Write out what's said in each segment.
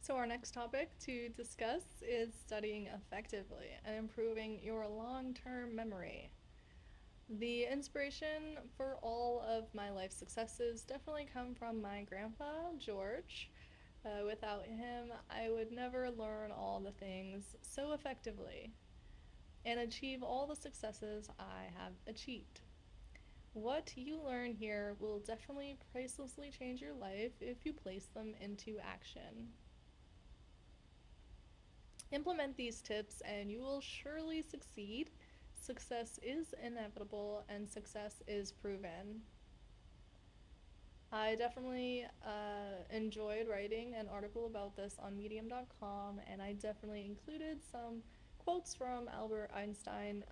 So, our next topic to discuss is studying effectively and improving your long term memory. The inspiration for all of my life successes definitely come from my grandpa, George. Without him, I would never learn all the things so effectively and achieve all the successes I have achieved. What you learn here will definitely pricelessly change your life if you place them into action. Implement these tips and you will surely succeed. Success is inevitable and success is proven. I definitely enjoyed writing an article about this on medium.com, and I definitely included some quotes from Albert Einstein,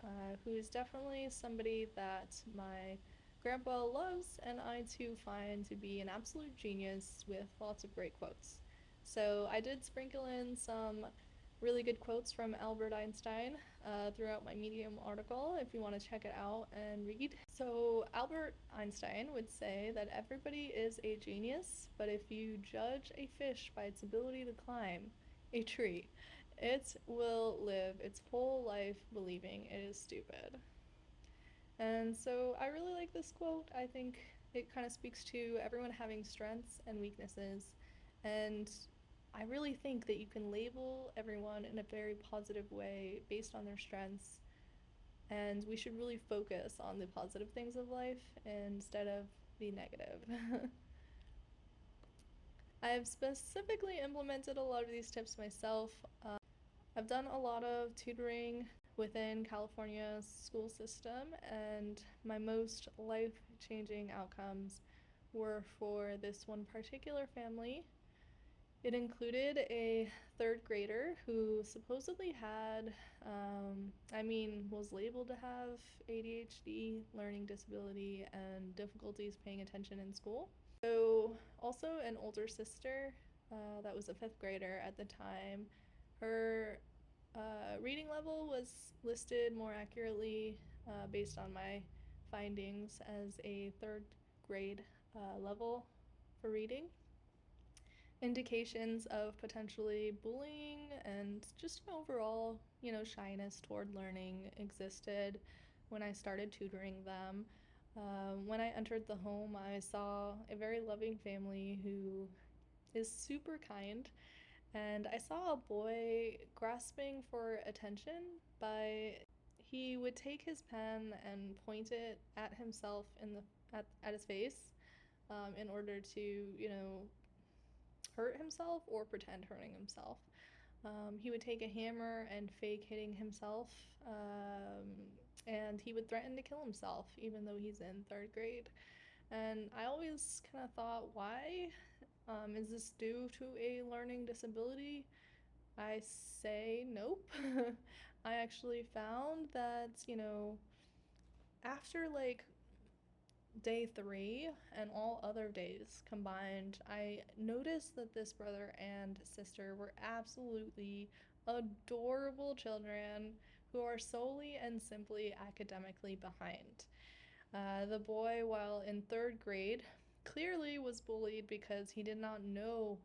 who is definitely somebody that my grandpa loves, and I too find to be an absolute genius with lots of great quotes. So I did sprinkle in some really good quotes from Albert Einstein throughout my Medium article if you want to check it out and read. So, Albert Einstein would say that everybody is a genius, but if you judge a fish by its ability to climb a tree, it will live its whole life believing it is stupid. And so I really like this quote. I think it kind of speaks to everyone having strengths and weaknesses. And I really think that you can label everyone in a very positive way based on their strengths. And we should really focus on the positive things of life instead of the negative. I have specifically implemented a lot of these tips myself. I've done a lot of tutoring within California's school system, and my most life-changing outcomes were for this one particular family. It included a third grader who supposedly had, was labeled to have ADHD, learning disability, and difficulties paying attention in school. So, also an older sister that was a fifth grader at the time. Her reading level was listed more accurately based on my findings as a third grade level for reading. Indications of potentially bullying and just an overall, shyness toward learning existed when I started tutoring them. When I entered the home, I saw a very loving family who is super kind, and I saw a boy grasping for attention by he would take his pen and point it at himself at his face in order to, hurt himself or pretend hurting himself. He would take a hammer and fake hitting himself, and he would threaten to kill himself even though he's in third grade. And I always kind of thought, why? Is this due to a learning disability? I say nope. I actually found that, after like day 3 and all other days combined, I noticed that this brother and sister were absolutely adorable children who are solely and simply academically behind. The boy, while in third grade, clearly was bullied because he did not know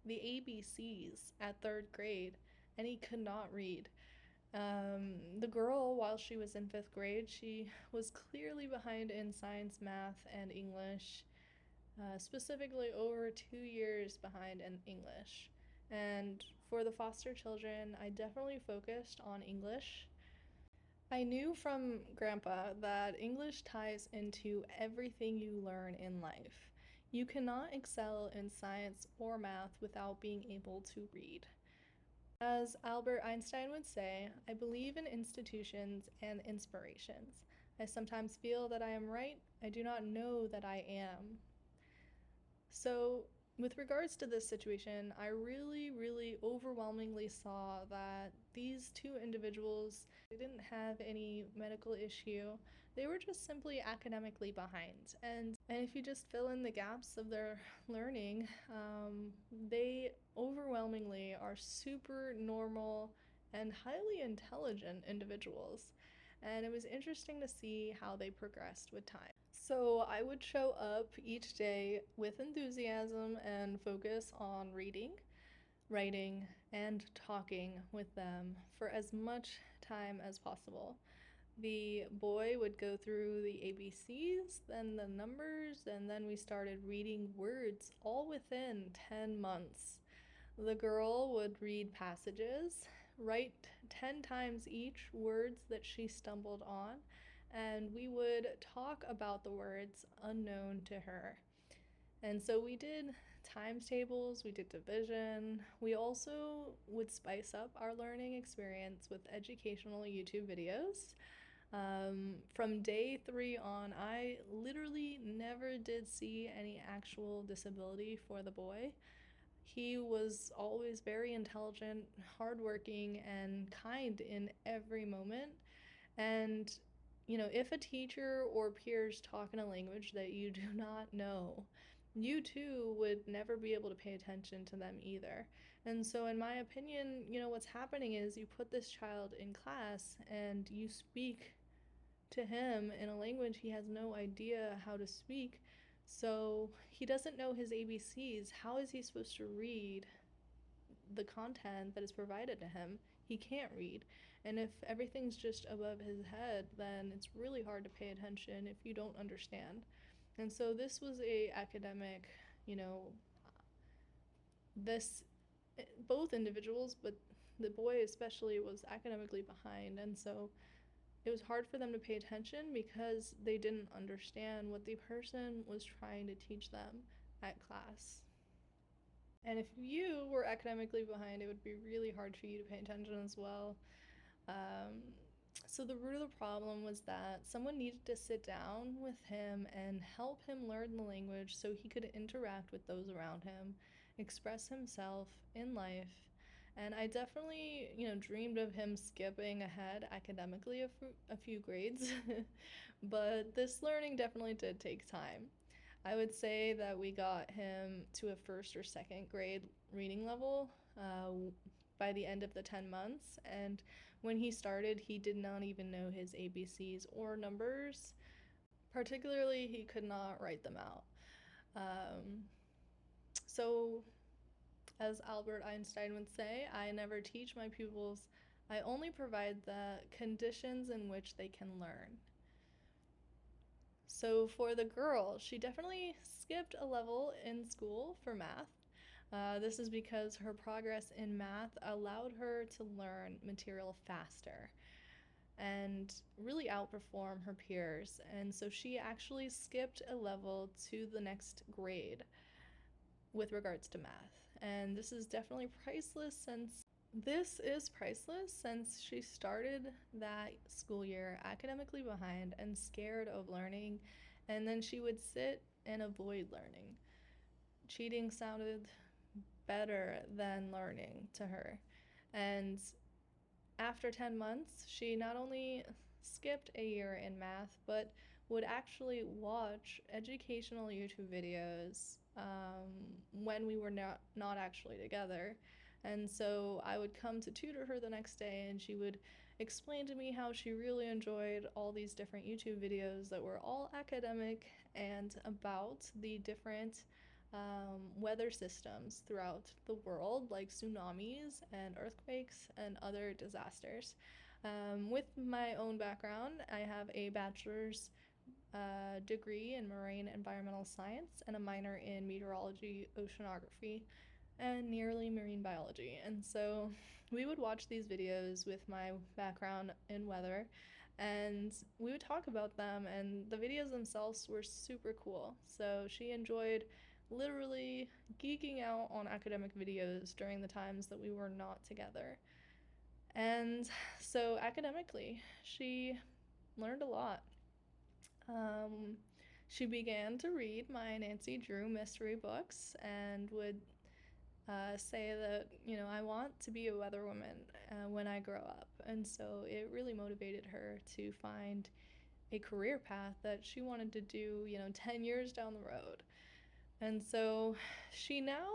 the ABCs at third grade and he could not read. The girl, while she was in fifth grade, she was clearly behind in science, math, and English, specifically over 2 years behind in English. And for the foster children, I definitely focused on English. I knew from Grandpa that English ties into everything you learn in life. You cannot excel in science or math without being able to read. As Albert Einstein would say, I believe in institutions and inspirations. I sometimes feel that I am right, I do not know that I am. So, with regards to this situation, I really, really overwhelmingly saw that these two individuals didn't have any medical issue. They were just simply academically behind. And if you just fill in the gaps of their learning, they overwhelmingly are super normal and highly intelligent individuals. And it was interesting to see how they progressed with time. So I would show up each day with enthusiasm and focus on reading. writing, and talking with them for as much time as possible. The boy would go through the ABCs, then the numbers, and then we started reading words all within 10 months. The girl would read passages, write 10 times each words that she stumbled on, and we would talk about the words unknown to her. And so we did times tables, we did division. We also would spice up our learning experience with educational YouTube videos. From day 3 on, I literally never did see any actual disability for the boy. He was always very intelligent, hardworking, and kind in every moment. And, if a teacher or peers talk in a language that you do not know, you too would never be able to pay attention to them either. And so, in my opinion, what's happening is you put this child in class and you speak to him in a language he has no idea how to speak. So, he doesn't know his ABCs. How is he supposed to read the content that is provided to him? He can't read. And if everything's just above his head, then it's really hard to pay attention if you don't understand. And so this was a academic, you know, this both individuals, but the boy especially was academically behind, and so it was hard for them to pay attention because they didn't understand what the person was trying to teach them at class. And if you were academically behind, it would be really hard for you to pay attention as well. Um, so the root of the problem was that someone needed to sit down with him and help him learn the language so he could interact with those around him, express himself in life. And I definitely, dreamed of him skipping ahead academically a few grades, but this learning definitely did take time. I would say that we got him to a first or second grade reading level by the end of the 10 months. And when he started, he did not even know his ABCs or numbers. Particularly, he could not write them out. Um, so, as Albert Einstein would say, I never teach my pupils, I only provide the conditions in which they can learn. So for the girl, she definitely skipped a level in school for math. This is because her progress in math allowed her to learn material faster and really outperform her peers. And so she actually skipped a level to the next grade with regards to math. And this is priceless since she started that school year academically behind and scared of learning, and then she would sit and avoid learning. Cheating sounded better than learning to her. And after 10 months, she not only skipped a year in math, but would actually watch educational YouTube videos when we were not actually together. And so I would come to tutor her the next day, and she would explain to me how she really enjoyed all these different YouTube videos that were all academic and about the different weather systems throughout the world, like tsunamis and earthquakes and other disasters. With my own background, I have a bachelor's degree in marine environmental science and a minor in meteorology, oceanography, and nearly marine biology. And so we would watch these videos with my background in weather, and we would talk about them, and the videos themselves were super cool. So she enjoyed literally geeking out on academic videos during the times that we were not together. And so academically, she learned a lot. Um, she began to read my Nancy Drew mystery books and would say that, I want to be a weather woman when I grow up. And so it really motivated her to find a career path that she wanted to do, 10 years down the road. And so she now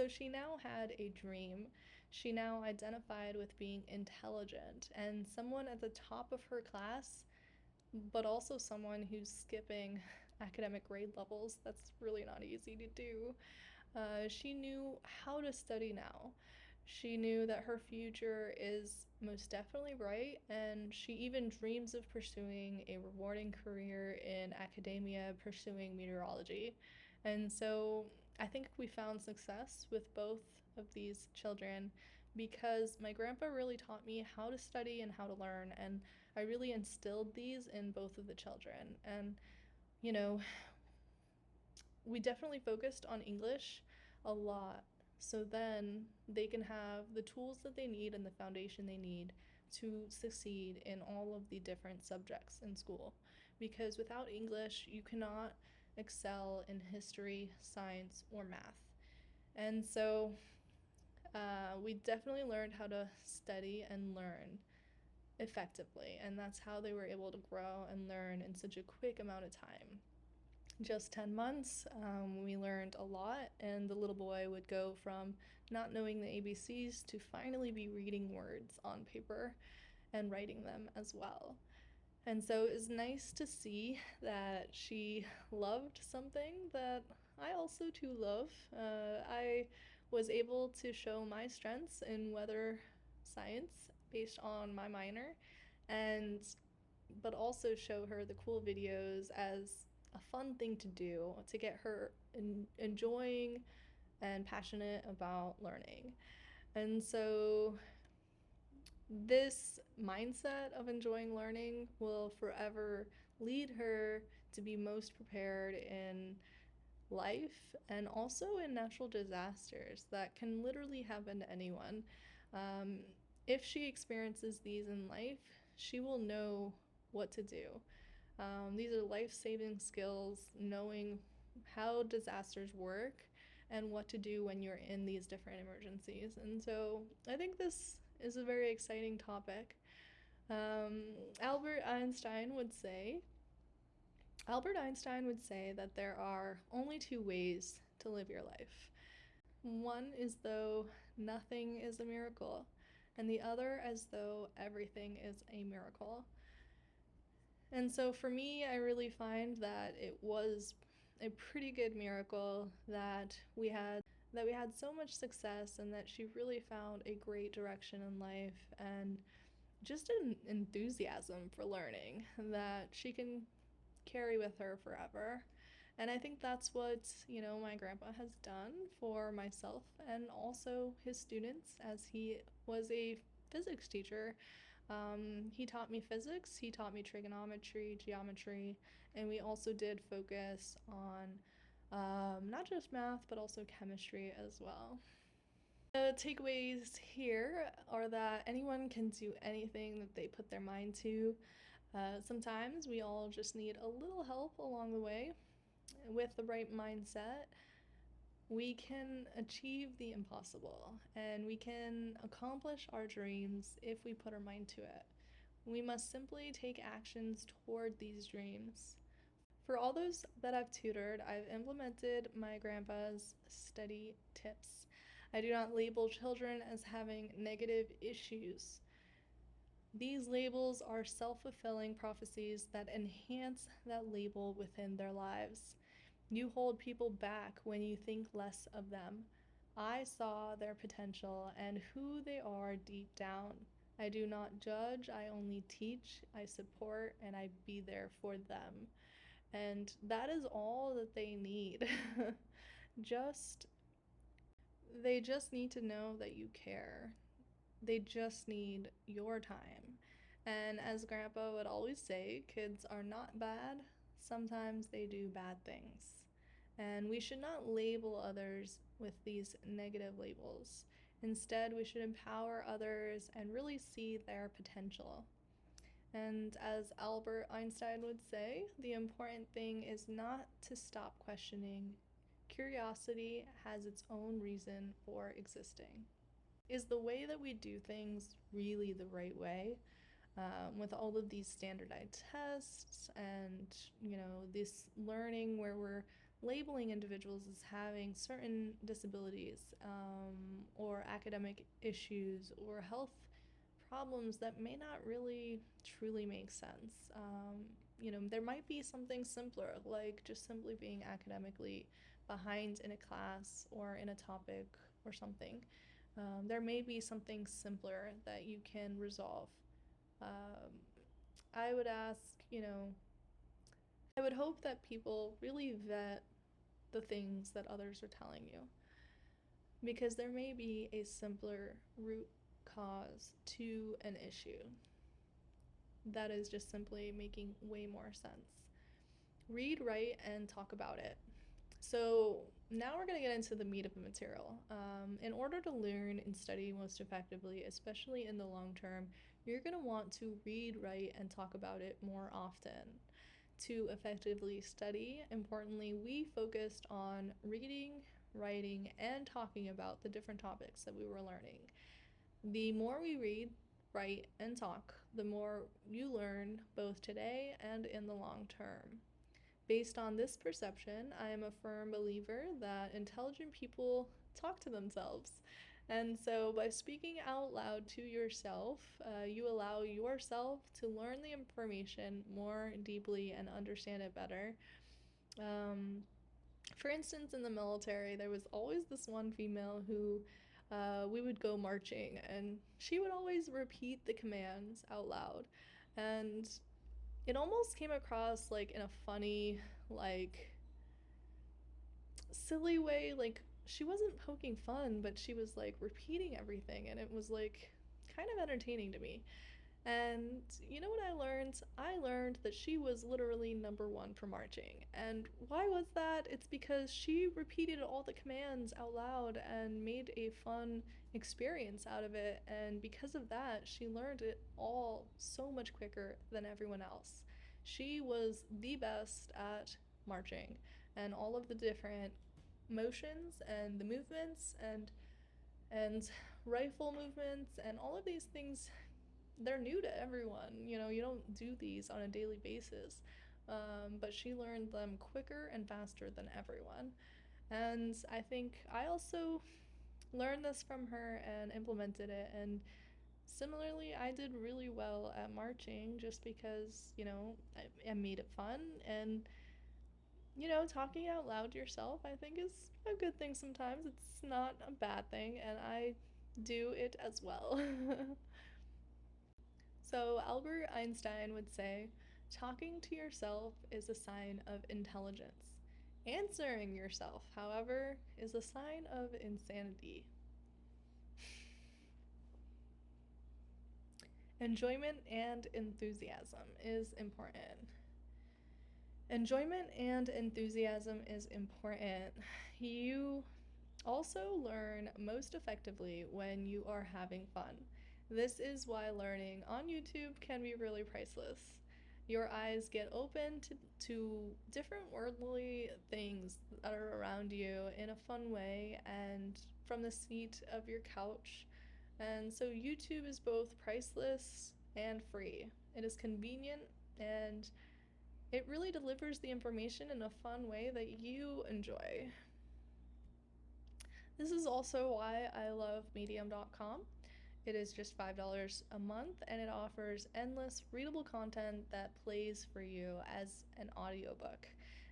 she now had a dream. She now identified with being intelligent and someone at the top of her class, but also someone who's skipping academic grade levels. That's really not easy to do. She knew how to study now. She knew that her future is most definitely bright, and she even dreams of pursuing a rewarding career in academia, pursuing meteorology. And so I think we found success with both of these children because my grandpa really taught me how to study and how to learn, and I really instilled these in both of the children. And, you know, we definitely focused on English a lot so then they can have the tools that they need and the foundation they need to succeed in all of the different subjects in school. Because without English, you cannot excel in history, science, or math. And so we definitely learned how to study and learn effectively, and that's how they were able to grow and learn in such a quick amount of time. Just 10 months, we learned a lot, and the little boy would go from not knowing the ABCs to finally be reading words on paper and writing them as well. And so it was nice to see that she loved something that I also too love. I was able to show my strengths in weather science based on my minor, and but also show her the cool videos as a fun thing to do to get her enjoying and passionate about learning. And so this mindset of enjoying learning will forever lead her to be most prepared in life and also in natural disasters that can literally happen to anyone. Um, if she experiences these in life, she will know what to do. These are life saving skills, knowing how disasters work and what to do when you're in these different emergencies. And so I think this is a very exciting topic. Um, Albert Einstein would say, Albert Einstein would say that there are only two ways to live your life. One is though nothing is a miracle, and the other as though everything is a miracle. And so for me, I really find that it was a pretty good miracle that we had so much success and that she really found a great direction in life and just an enthusiasm for learning that she can carry with her forever. And I think that's what, my grandpa has done for myself and also his students as he was a physics teacher. He taught me physics, he taught me trigonometry, geometry, and we also did focus on not just math, but also chemistry as well. The takeaways here are that anyone can do anything that they put their mind to. Sometimes we all just need a little help along the way. With the right mindset, we can achieve the impossible and we can accomplish our dreams if we put our mind to it. We must simply take actions toward these dreams. For all those that I've tutored, I've implemented my grandpa's study tips. I do not label children as having negative issues. These labels are self-fulfilling prophecies that enhance that label within their lives. You hold people back when you think less of them. I saw their potential and who they are deep down. I do not judge, I only teach, I support, and I be there for them. And that is all that they need. just they just need to know that you care. They just need your time. And as Grandpa would always say, kids are not bad. Sometimes they do bad things. And we should not label others with these negative labels. Instead, we should empower others and really see their potential. And as Albert Einstein would say, the important thing is not to stop questioning. Curiosity has its own reason for existing. Is the way that we do things really the right way? With all of these standardized tests and, this learning where we're labeling individuals as having certain disabilities or academic issues or health problems that may not really truly make sense. there might be something simpler, like just simply being academically behind in a class or in a topic or something. There may be something simpler that you can resolve. Um, I would ask, I would hope that people really vet the things that others are telling you, because there may be a simpler root cause to an issue that is just simply making way more sense. Read, write, and talk about it. So now we're going to get into the meat of the material. In order to learn and study most effectively, especially in the long term, you're going to want to read, write, and talk about it more often. To effectively study, importantly, we focused on reading, writing, and talking about the different topics that we were learning. The more we read, write, and talk, the more you learn both today and in the long term. Based on this perception, I am a firm believer that intelligent people talk to themselves. And so, by speaking out loud to yourself, you allow yourself to learn the information more deeply and understand it better. Um, for instance, in the military, there was always this one female who we would go marching, and she would always repeat the commands out loud. And it almost came across like in a funny, like silly way. Like she wasn't poking fun, but she was like repeating everything, and it was like kind of entertaining to me. And you know what I learned? I learned that she was literally number one for marching. And why was that? It's because she repeated all the commands out loud and made a fun experience out of it. And because of that, she learned it all so much quicker than everyone else. She was the best at marching and all of the different motions and the movements and rifle movements and all of these things. They're new to everyone. You don't do these on a daily basis. But she learned them quicker and faster than everyone. And I think I also learned this from her and implemented it. And similarly, I did really well at marching just because, I made it fun. And, talking out loud to yourself, I think, is a good thing sometimes. It's not a bad thing. And I do it as well. So, Albert Einstein would say, talking to yourself is a sign of intelligence. Answering yourself, however, is a sign of insanity. Enjoyment and enthusiasm is important. Enjoyment and enthusiasm is important. You also learn most effectively when you are having fun. This is why learning on YouTube can be really priceless. Your eyes get open to different worldly things that are around you in a fun way and from the seat of your couch. And so YouTube is both priceless and free. It is convenient and it really delivers the information in a fun way that you enjoy. This is also why I love Medium.com. It is just $5 a month and it offers endless readable content that plays for you as an audiobook.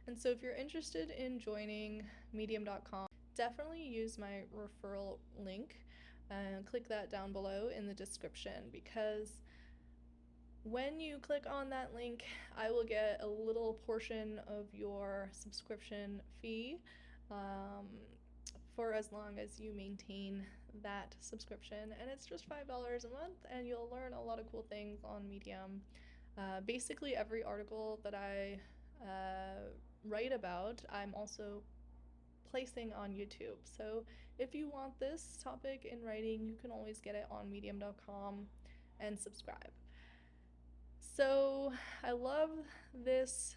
And so if you're interested in joining Medium.com, definitely use my referral link and click that down below in the description, because when you click on that link, I will get a little portion of your subscription fee for as long as you maintain that subscription. And it's just $5 a month, and you'll learn a lot of cool things on Medium. Basically, every article that I write about, I'm also placing on YouTube. So if you want this topic in writing, you can always get it on Medium.com and subscribe. So I love this.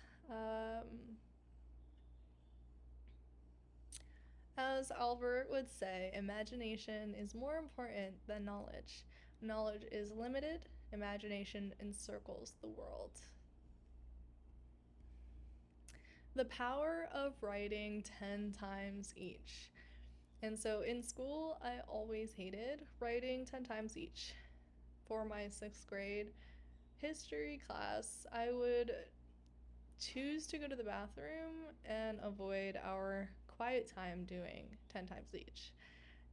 As Albert would say, imagination is more important than knowledge. Knowledge is limited, imagination encircles the world. The power of writing 10 times each. And so in school, I always hated writing 10 times each. For my 6th grade history class, I would choose to go to the bathroom and avoid our quiet time doing 10 times each.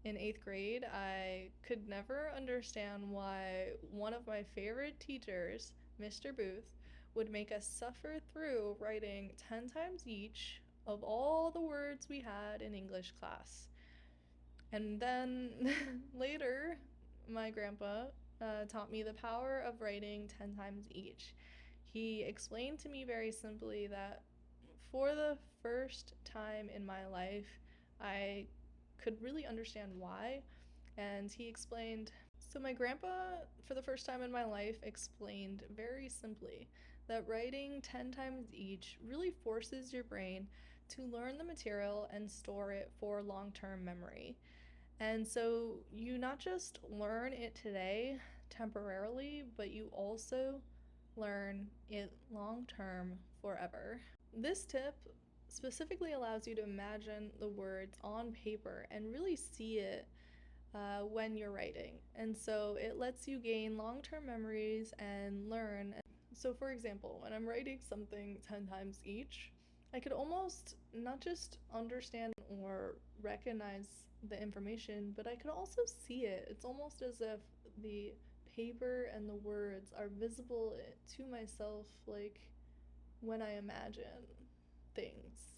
In 8th grade, I could never understand why one of my favorite teachers, Mr. Booth, would make us suffer through writing 10 times each of all the words we had in English class. And then later, my grandpa taught me the power of writing 10 times each. He explained to me very simply that for the first time in my life, I could really understand why. And he explained, so my grandpa, for the first time in my life, explained very simply that writing 10 times each really forces your brain to learn the material and store it for long term memory. And so you not just learn it today temporarily, but you also learn it long term forever. This tip specifically allows you to imagine the words on paper and really see it when you're writing. And so it lets you gain long term memories and learn. So, for example, when I'm writing something 10 times each, I could almost not just understand or recognize the information, but I could also see it. It's almost as if the paper and the words are visible to myself, like when I imagine things.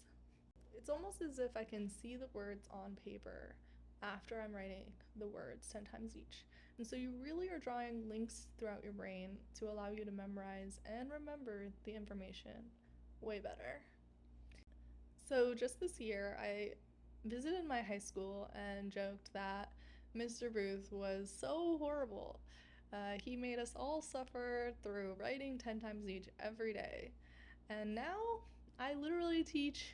It's almost as if I can see the words on paper after I'm writing the words 10 times each. And so you really are drawing links throughout your brain to allow you to memorize and remember the information way better. So just this year, I visited my high school and joked that Mr. Booth was so horrible. He made us all suffer through writing 10 times each every day. And now I literally teach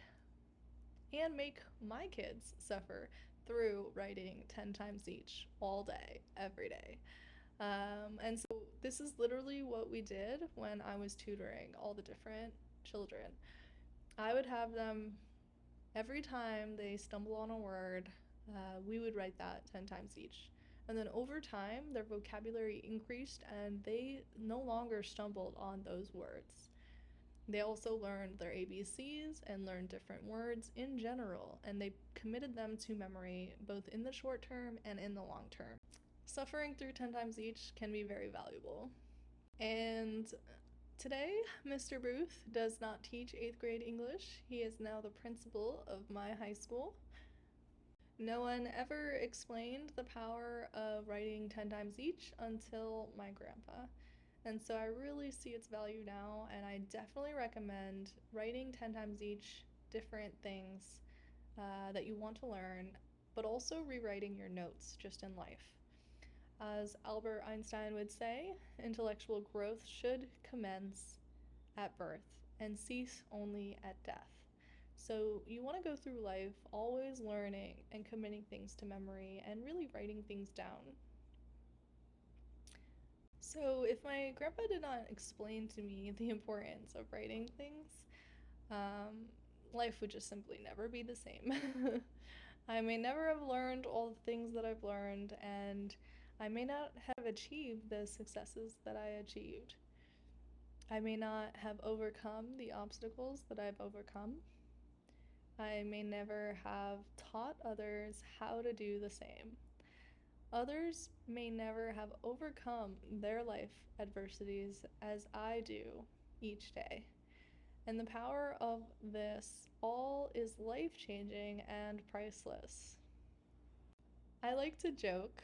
and make my kids suffer through writing 10 times each all day, every day. And so this is literally what we did when I was tutoring all the different children. I would have them, every time they stumble on a word, we would write that 10 times each. And then over time, their vocabulary increased and they no longer stumbled on those words. They also learned their ABCs and learned different words in general, and they committed them to memory both in the short term and in the long term. Suffering through 10 times each can be very valuable. And today, Mr. Booth does not teach 8th grade English. He is now the principal of my high school. No one ever explained the power of writing 10 times each until my grandpa. And so I really see its value now, and I definitely recommend writing 10 times each different things that you want to learn, but also rewriting your notes just in life. As Albert Einstein would say, intellectual growth should commence at birth and cease only at death. So you want to go through life always learning and committing things to memory and really writing things down. So if my grandpa did not explain to me the importance of writing things, um, life would just simply never be the same. I may never have learned all the things that I've learned, and I may not have achieved the successes that I achieved. I may not have overcome the obstacles that I've overcome. I may never have taught others how to do the same. Others may never have overcome their life adversities as I do each day. And the power of this all is life changing and priceless. I like to joke,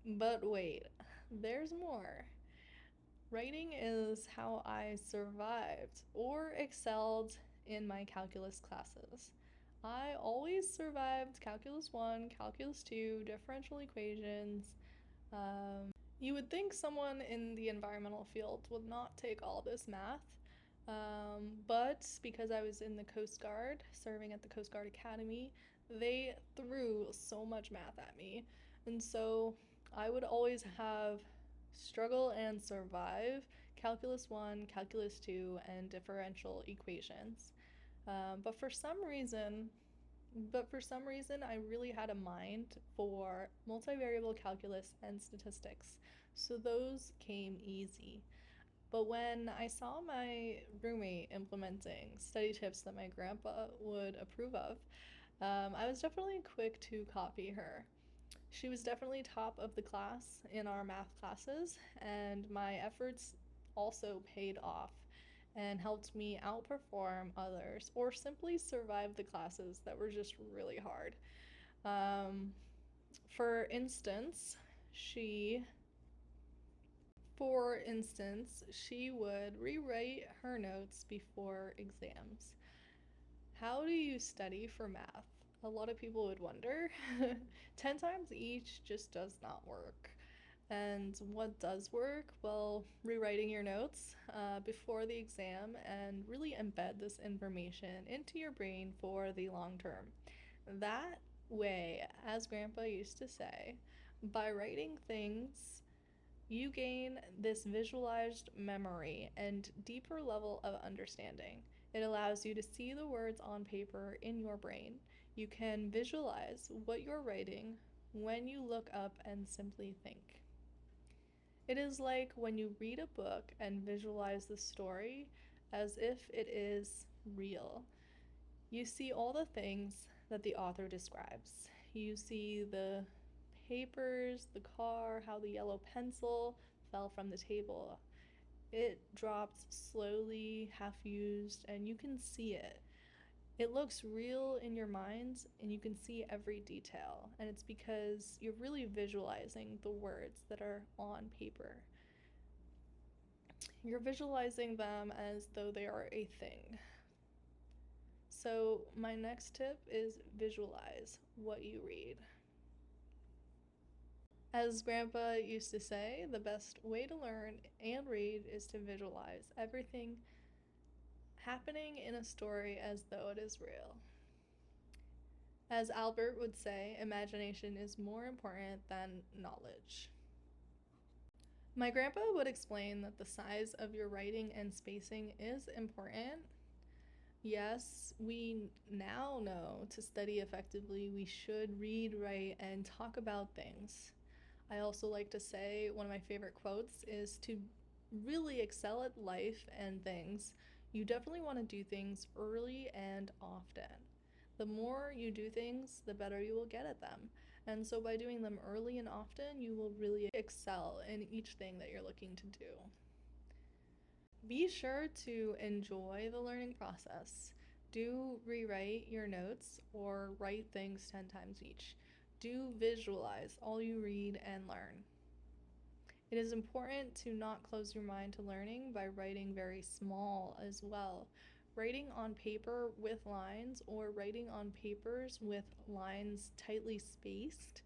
but wait, there's more. Writing is how I survived or excelled in my calculus classes. I always survived Calculus 1, Calculus 2, differential equations. You would think someone in the environmental field would not take all this math, but because I was in the Coast Guard, serving at the Coast Guard Academy, they threw so much math at me. And so I would always have struggle and survive Calculus 1, Calculus 2, and differential equations. But for some reason, I really had a mind for multivariable calculus and statistics, so those came easy. But when I saw my roommate implementing study tips that my grandpa would approve of, I was definitely quick to copy her. She was definitely top of the class in our math classes, and my efforts also paid off and helped me outperform others or simply survive the classes that were just really hard. Um, for instance, she for instance, she would rewrite her notes before exams. How do you study for math? A lot of people would wonder. 10 times each just does not work. And what does work? Well, rewriting your notes before the exam and really embed this information into your brain for the long term. That way, as Grandpa used to say, by writing things, you gain this visualized memory and deeper level of understanding. It allows you to see the words on paper in your brain. You can visualize what you're writing when you look up and simply think. It is like when you read a book and visualize the story as if it is real. You see all the things that the author describes. You see the papers, the car, how the yellow pencil fell from the table. It dropped slowly, half used, and you can see it. It looks real in your mind, and you can see every detail. And it's because you're really visualizing the words that are on paper. You're visualizing them as though they are a thing. So, my next tip is visualize what you read. As Grandpa used to say, the best way to learn and read is to visualize everything happening in a story as though it is real. As Albert would say, imagination is more important than knowledge. My grandpa would explain that the size of your writing and spacing is important. Yes, we now know to study effectively, we should read, write, and talk about things. I also like to say one of my favorite quotes is to really excel at life and things, you definitely want to do things early and often. The more you do things, the better you will get at them. And so by doing them early and often, you will really excel in each thing that you're looking to do. Be sure to enjoy the learning process. Do rewrite your notes or write things 10 times each. Do visualize all you read and learn. It is important to not close your mind to learning by writing very small as well. Writing on paper with lines or writing on papers with lines tightly spaced.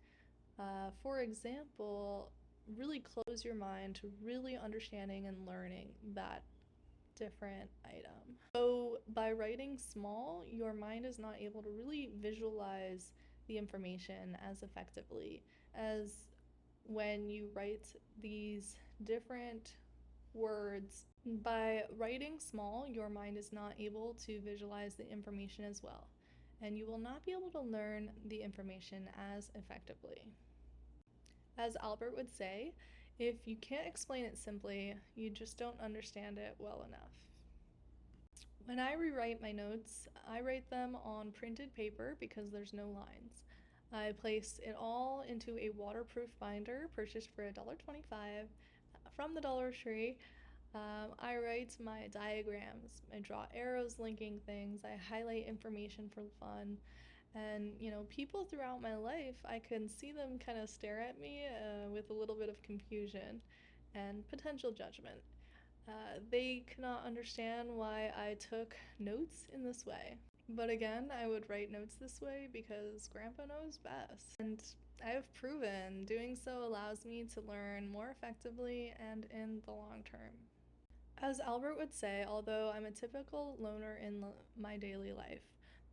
For example, really close your mind to really understanding and learning that different item. So, by writing small, your mind is not able to really visualize the information as effectively as when you write these different words. By writing small, your mind is not able to visualize the information as well, and you will not be able to learn the information as effectively. As Albert would say, if you can't explain it simply, you just don't understand it well enough. When I rewrite my notes, I write them on printed paper because there's no lines. I place it all into a waterproof binder purchased for $1.25 from the Dollar Tree. I write my diagrams, I draw arrows linking things, I highlight information for fun. And, people throughout my life, I can see them kind of stare at me with a little bit of confusion and potential judgment. They cannot understand why I took notes in this way. But again, I would write notes this way because Grandpa knows best. And I have proven doing so allows me to learn more effectively and in the long term. As Albert would say, although I'm a typical loner in my daily life,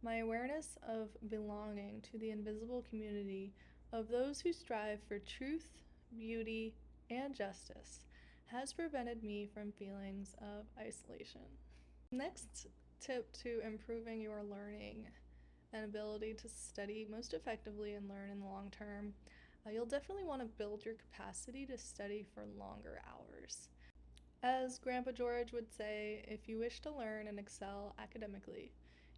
my awareness of belonging to the invisible community of those who strive for truth, beauty, and justice has prevented me from feelings of isolation. Next tip to improving your learning and ability to study most effectively and learn in the long term, you'll definitely want to build your capacity to study for longer hours. As Grandpa George would say, if you wish to learn and excel academically,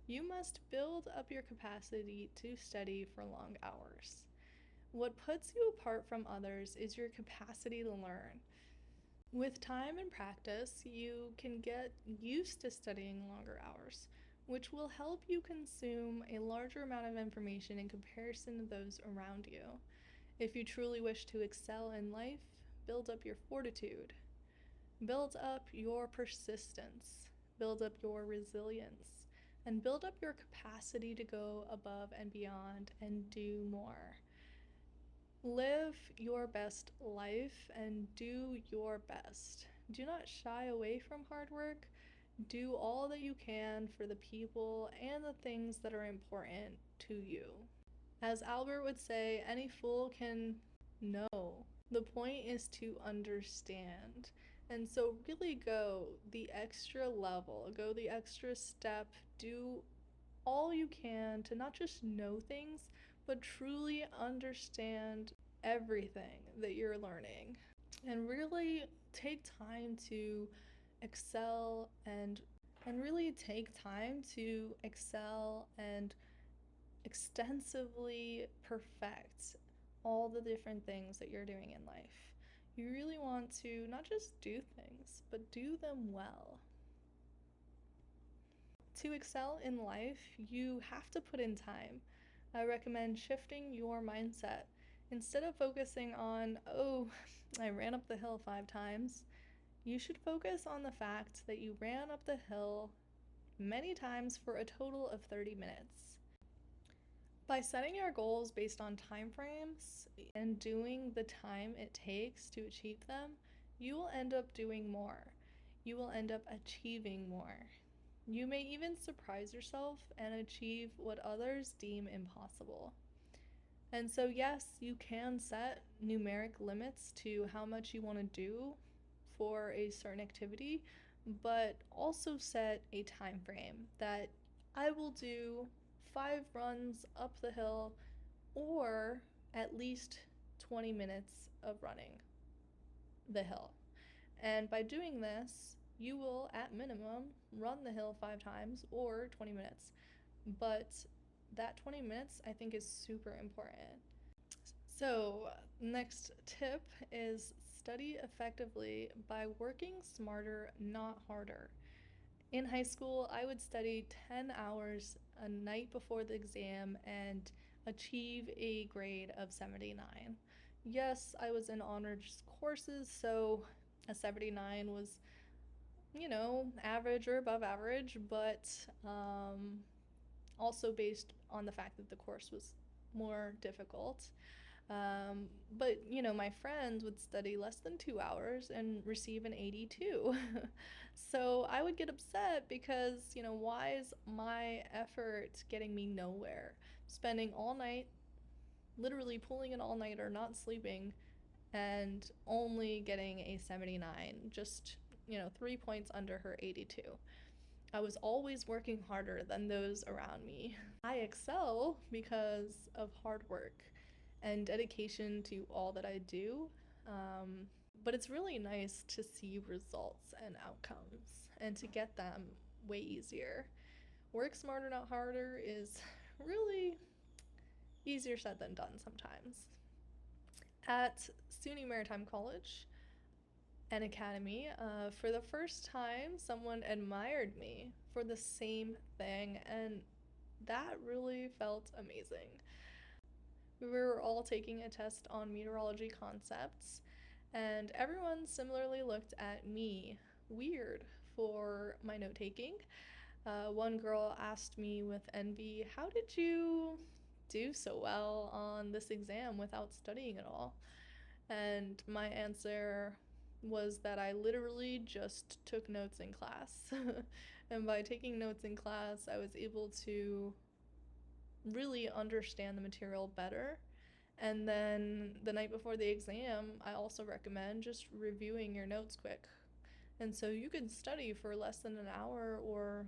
you must build up your capacity to study for long hours. What puts you apart from others is your capacity to learn. With time and practice, you can get used to studying longer hours, which will help you consume a larger amount of information in comparison to those around you. If you truly wish to excel in life, build up your fortitude, build up your persistence, build up your resilience, and build up your capacity to go above and beyond and do more. Live your best life and do your best. Do not shy away from hard work. Do all that you can for the people and the things that are important to you. As Albert would say, any fool can know. The point is to understand. And so, really go the extra level, go the extra step, do all you can to not just know things, but truly understand everything that you're learning. And really take time to excel and really take time to excel and extensively perfect all the different things that you're doing in life. You really want to not just do things, but do them well. To excel in life, you have to put in time. I recommend shifting your mindset. Instead of focusing on, oh, I ran up the hill 5 times, you should focus on the fact that you ran up the hill many times for a total of 30 minutes. By setting your goals based on time frames and doing the time it takes to achieve them, you will end up doing more. You will end up achieving more. You may even surprise yourself and achieve what others deem impossible. And so, yes, you can set numeric limits to how much you want to do for a certain activity, but also set a time frame that I will do 5 runs up the hill or at least 20 minutes of running the hill. And by doing this, you will, at minimum, run the hill 5 times or 20 minutes. But that 20 minutes, I think, is super important. So, next tip is study effectively by working smarter, not harder. In high school, I would study 10 hours a night before the exam and achieve a grade of 79. Yes, I was in honors courses, so a 79 was, average or above average, but also based on the fact that the course was more difficult. But my friends would study less than 2 hours and receive an 82. So I would get upset because, why is my effort getting me nowhere? Spending all night, literally pulling an all nighter, not sleeping, and only getting a 79, just, 3 points under her 82. I was always working harder than those around me. I excel because of hard work and dedication to all that I do. But it's really nice to see results and outcomes and to get them way easier. Work smarter, not harder is really easier said than done sometimes. At SUNY Maritime College and Academy, for the first time, someone admired me for the same thing, and that really felt amazing. We were all taking a test on meteorology concepts, and everyone similarly looked at me weird for my note taking. One girl asked me with envy, "How did you do so well on this exam without studying at all?" And my answer was that I literally just took notes in class. And by taking notes in class, I was able to really understand the material better. And then the night before the exam, I also recommend just reviewing your notes quick. And so you can study for less than an hour or,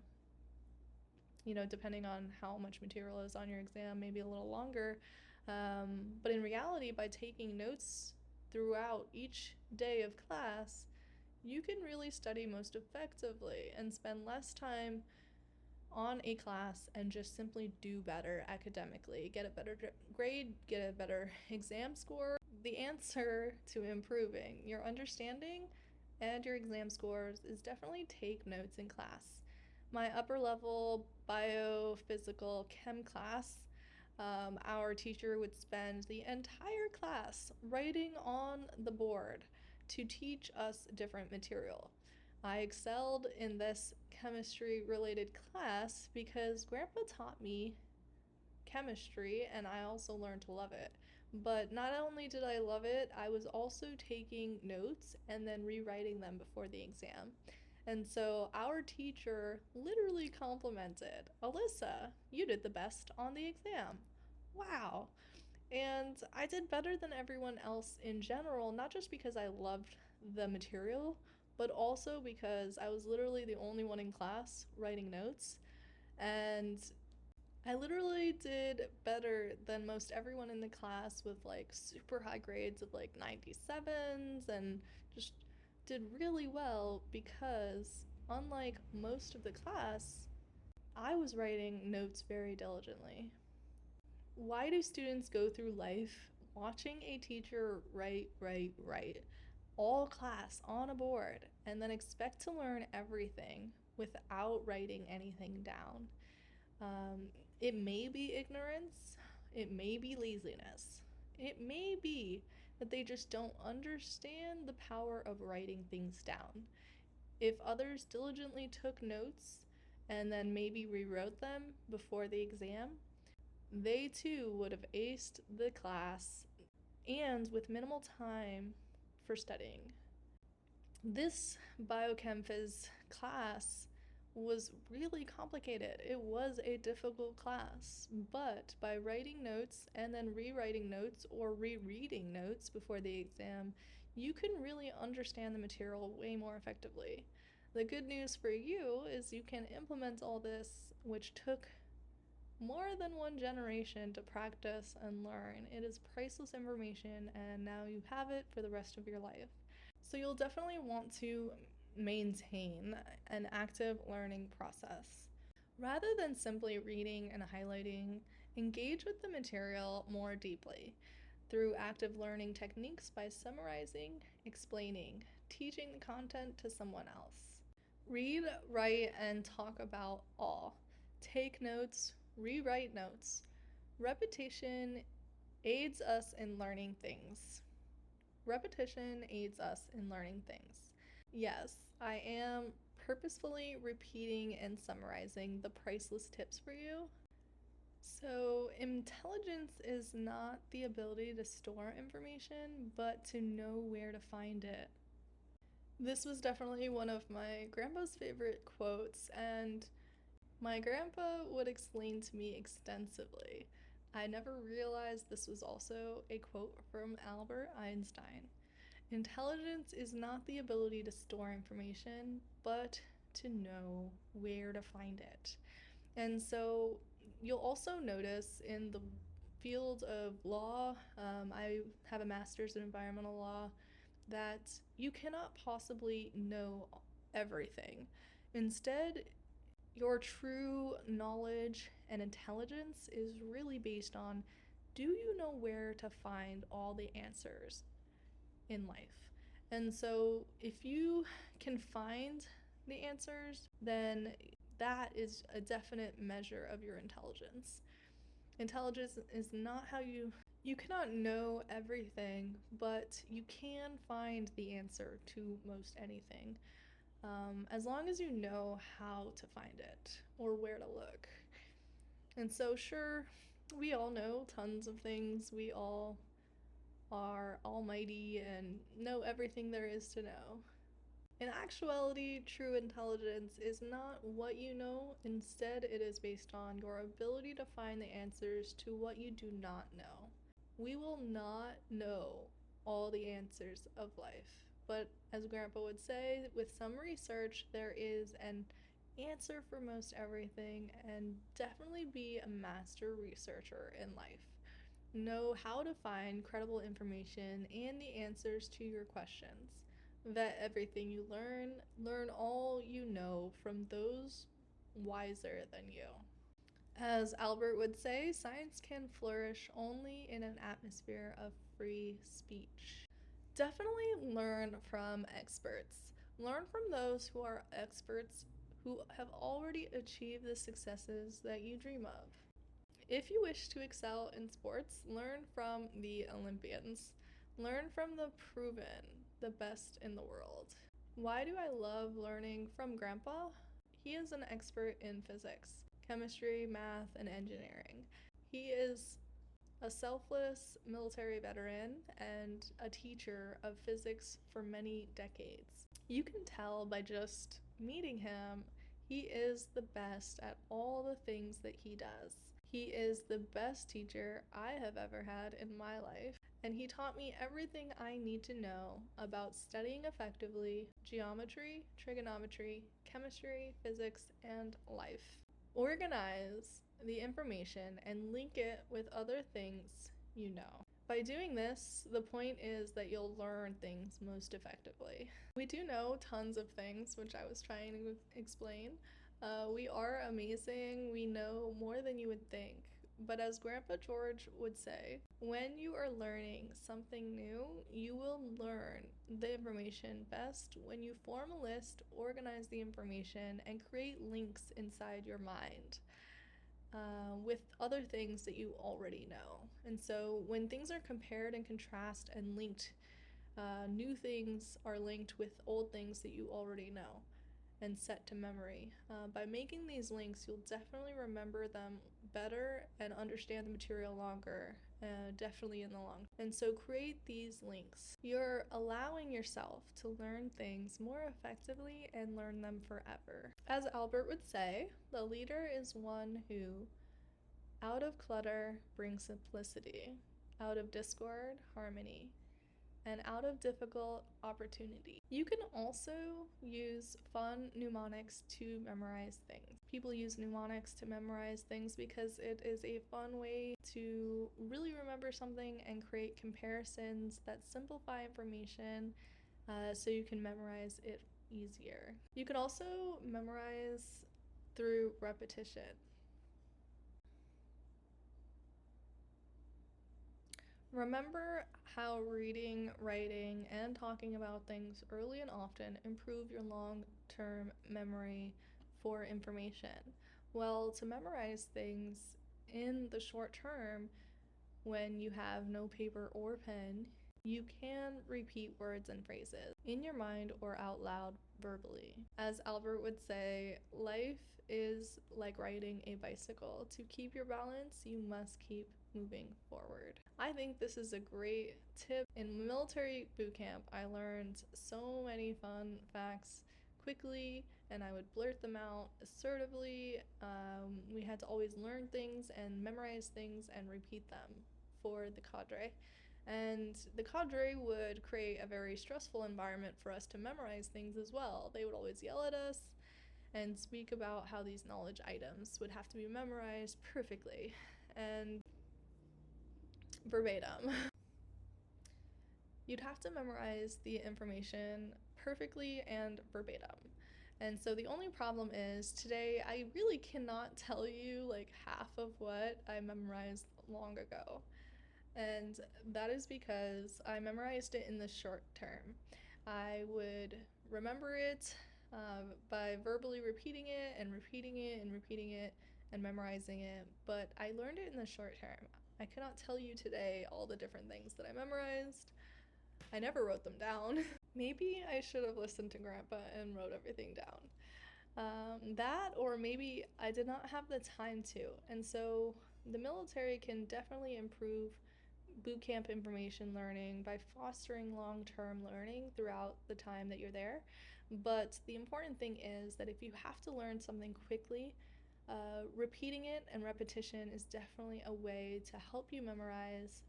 depending on how much material is on your exam, maybe a little longer. But in reality, by taking notes throughout each day of class, you can really study most effectively and spend less time on a class and just simply do better academically, get a better grade, get a better exam score. The answer to improving your understanding and your exam scores is definitely take notes in class. My upper level biophysical chem class, our teacher would spend the entire class writing on the board to teach us different material. I excelled in this chemistry related class because Grandpa taught me chemistry and I also learned to love it. But not only did I love it, I was also taking notes and then rewriting them before the exam. And so our teacher literally complimented, Alyssa, you did the best on the exam. Wow. And I did better than everyone else in general, not just because I loved the material, but also because I was literally the only one in class writing notes. And I literally did better than most everyone in the class with like super high grades of like 97s and just did really well because, unlike most of the class, I was writing notes very diligently. Why do students go through life watching a teacher write all class on a board and then expect to learn everything without writing anything down? Um, it may be ignorance, it may be laziness, it may be that they just don't understand the power of writing things down. If others diligently took notes and then maybe rewrote them before the exam, they too would have aced the class and with minimal time for studying. This biochem phys class was really complicated. It was a difficult class, but by writing notes and then rewriting notes or rereading notes before the exam, you can really understand the material way more effectively. The good news for you is you can implement all this, which took more than one generation to practice and learn. It is priceless information, and now you have it for the rest of your life. So you'll definitely want to maintain an active learning process. Rather than simply reading and highlighting, engage with the material more deeply through active learning techniques by summarizing, explaining, teaching the content to someone else. Read, write, and talk about all. Take notes, rewrite notes. Repetition aids us in learning things. Repetition aids us in learning things. Yes, I am purposefully repeating and summarizing the priceless tips for you. So, intelligence is not the ability to store information, but to know where to find it. This was definitely one of my grandpa's favorite quotes, and my grandpa would explain to me extensively. I never realized this was also a quote from Albert Einstein. Intelligence is not the ability to store information, but to know where to find it. And so you'll also notice in the field of law, I have a master's in environmental law, that you cannot possibly know everything. Instead, your true knowledge and intelligence is really based on, do you know where to find all the answers in life? And so if you can find the answers, then that is a definite measure of your intelligence. Intelligence is not how you cannot know everything, but you can find the answer to most anything, as long as you know how to find it or where to look. And so, sure, we all know tons of things. We all are almighty and know everything there is to know. In actuality, true intelligence is not what you know, instead, it is based on your ability to find the answers to what you do not know. We will not know all the answers of life, but as Grandpa would say, with some research, there is an answer for most everything, and definitely be a master researcher in life. Know how to find credible information and the answers to your questions. Vet everything you learn. Learn all you know from those wiser than you. As Albert would say, science can flourish only in an atmosphere of free speech. Definitely learn from experts. Learn from those who are experts who have already achieved the successes that you dream of. If you wish to excel in sports, learn from the Olympians. Learn from the proven, the best in the world. Why do I love learning from Grandpa? He is an expert in physics, chemistry, math, and engineering. He is a selfless military veteran and a teacher of physics for many decades. You can tell by just meeting him, he is the best at all the things that he does. He is the best teacher I have ever had in my life, and he taught me everything I need to know about studying effectively geometry, trigonometry, chemistry, physics, and life. Organize the information and link it with other things you know. By doing this, the point is that you'll learn things most effectively. We do know tons of things, which I was trying to explain. We are amazing, we know more than you would think. But as Grandpa George would say, when you are learning something new, you will learn the information best when you form a list, organize the information, and create links inside your mind with other things that you already know. And so when things are compared and contrasted and linked, new things are linked with old things that you already know and set to memory. By making these links, you'll definitely remember them better and understand the material longer, definitely in the long. And so create these links. You're allowing yourself to learn things more effectively and learn them forever. As Albert would say, the leader is one who, out of clutter, brings simplicity, out of discord, harmony, and out of difficult, opportunity. You can also use fun mnemonics to memorize things. People use mnemonics to memorize things because it is a fun way to really remember something and create comparisons that simplify information so you can memorize it easier. You can also memorize through repetition. Remember how reading, writing, and talking about things early and often improve your long-term memory for information. Well, to memorize things in the short term, when you have no paper or pen, you can repeat words and phrases in your mind or out loud verbally. As Albert would say, life is like riding a bicycle. To keep your balance, you must keep moving forward. I think this is a great tip. In military boot camp, I learned so many fun facts quickly and I would blurt them out assertively. We had to always learn things and memorize things and repeat them for the cadre. And the cadre would create a very stressful environment for us to memorize things as well. They would always yell at us and speak about how these knowledge items would have to be memorized perfectly and verbatim. You'd have to memorize the information perfectly and verbatim. And so the only problem is today I really cannot tell you like half of what I memorized long ago. And that is because I memorized it in the short term. I would remember it by verbally repeating it and repeating it and repeating it and memorizing it, but I learned it in the short term. I cannot tell you today all the different things that I memorized. I never wrote them down. Maybe I should have listened to Grandpa and wrote everything down. That, or maybe I did not have the time to. And so the military can definitely improve boot camp information learning by fostering long-term learning throughout the time that you're there. But the important thing is that if you have to learn something quickly, repeating it and repetition is definitely a way to help you memorize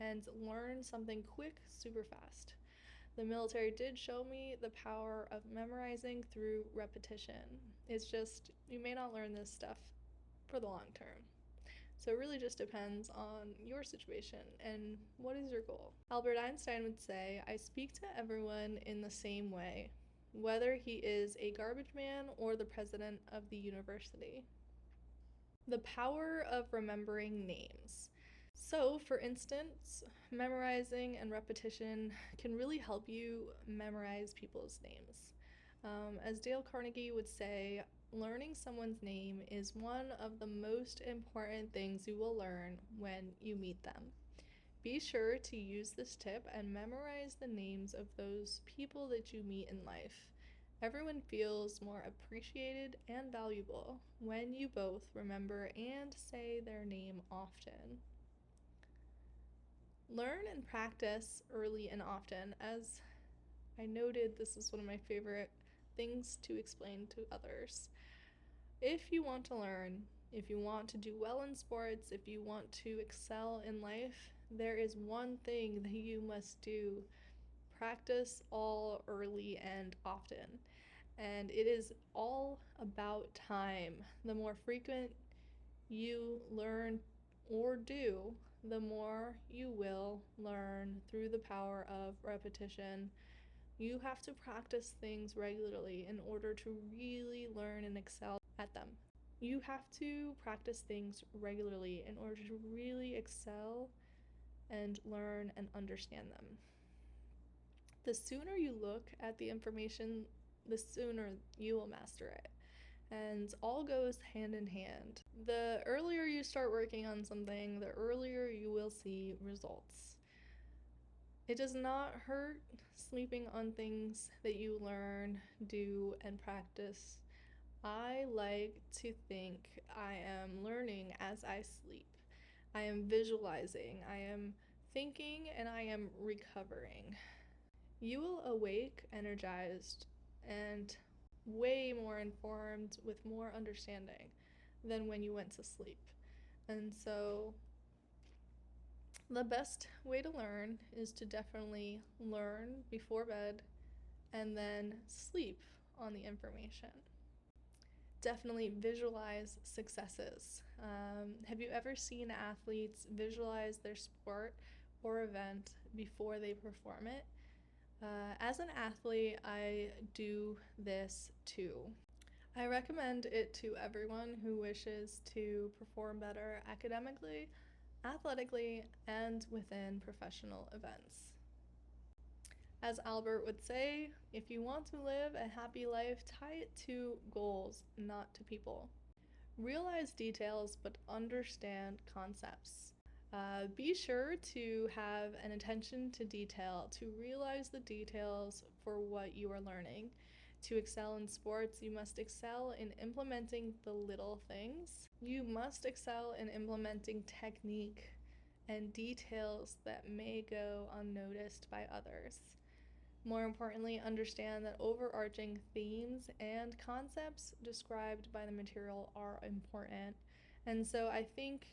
and learn something quick super fast. The military did show me the power of memorizing through repetition. It's just, you may not learn this stuff for the long term. So it really just depends on your situation and what is your goal. Albert Einstein would say, "I speak to everyone in the same way, whether he is a garbage man or the president of the university." The power of remembering names. So, for instance, memorizing and repetition can really help you memorize people's names. As Dale Carnegie would say, learning someone's name is one of the most important things you will learn when you meet them. Be sure to use this tip and memorize the names of those people that you meet in life. Everyone feels more appreciated and valuable when you both remember and say their name often. Learn and practice early and often. As I noted, this is one of my favorite things to explain to others. If you want to learn, if you want to do well in sports, if you want to excel in life, there is one thing that you must do: practice all early and often. And it is all about time. The more frequent you learn or do, the more you will learn through the power of repetition. You have to practice things regularly in order to really learn and excel at them. You have to practice things regularly in order to really excel and learn and understand them. The sooner you look at the information, the sooner you will master it. And all goes hand in hand. The earlier you start working on something, the earlier you will see results. It does not hurt sleeping on things that you learn, do, and practice. I like to think I am learning as I sleep. I am visualizing, I am thinking, and I am recovering. You will awake energized and way more informed with more understanding than when you went to sleep. And so, the best way to learn is to definitely learn before bed and then sleep on the information. Definitely visualize successes. Have you ever seen athletes visualize their sport or event before they perform it? As an athlete, I do this too. I recommend it to everyone who wishes to perform better academically, athletically, and within professional events. As Albert would say, if you want to live a happy life, tie it to goals, not to people. Realize details, but understand concepts. Be sure to have an attention to detail, to realize the details for what you are learning. To excel in sports, you must excel in implementing the little things. You must excel in implementing technique and details that may go unnoticed by others. More importantly, understand that overarching themes and concepts described by the material are important. And so I think,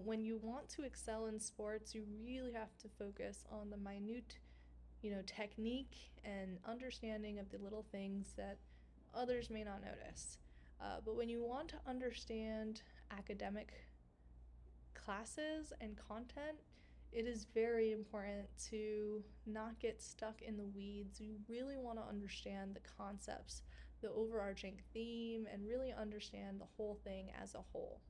when you want to excel in sports, you really have to focus on the minute, technique and understanding of the little things that others may not notice. But when you want to understand academic classes and content, it is very important to not get stuck in the weeds. You really want to understand the concepts, the overarching theme, and really understand the whole thing as a whole.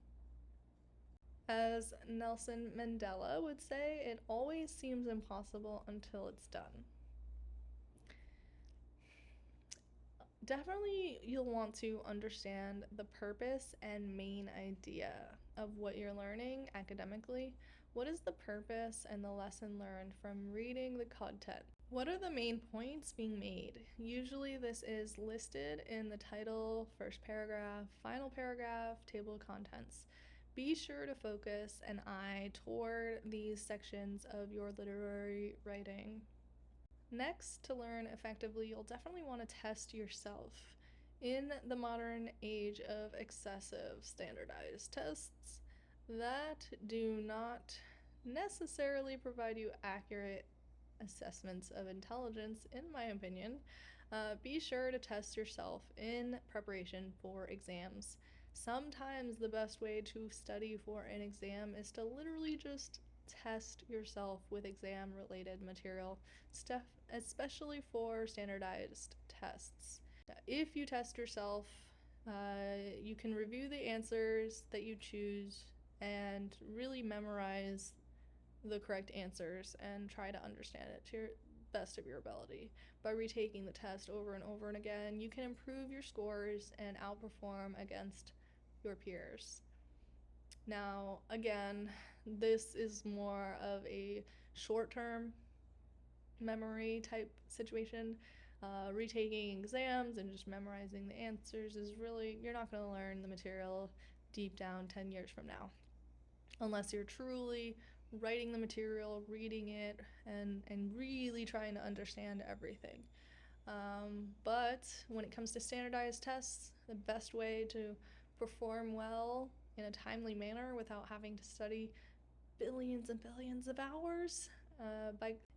As Nelson Mandela would say, it always seems impossible until it's done. Definitely, you'll want to understand the purpose and main idea of what you're learning academically. What is the purpose and the lesson learned from reading the content? What are the main points being made? Usually, this is listed in the title, first paragraph, final paragraph, table of contents. Be sure to focus an eye toward these sections of your literary writing. Next, to learn effectively, you'll definitely want to test yourself. In the modern age of excessive standardized tests that do not necessarily provide you accurate assessments of intelligence, in my opinion, be sure to test yourself in preparation for exams. Sometimes the best way to study for an exam is to literally just test yourself with exam related material, stuff, especially for standardized tests. If you test yourself, you can review the answers that you choose and really memorize the correct answers and try to understand it to your best of your ability. By retaking the test over and over and again, you can improve your scores and outperform against your peers. Now, again, this is more of a short term memory type situation. Retaking exams and just memorizing the answers is really, you're not going to learn the material deep down 10 years from now. Unless you're truly writing the material, reading it, and really trying to understand everything. But when it comes to standardized tests, the best way to perform well in a timely manner without having to study billions and billions of hours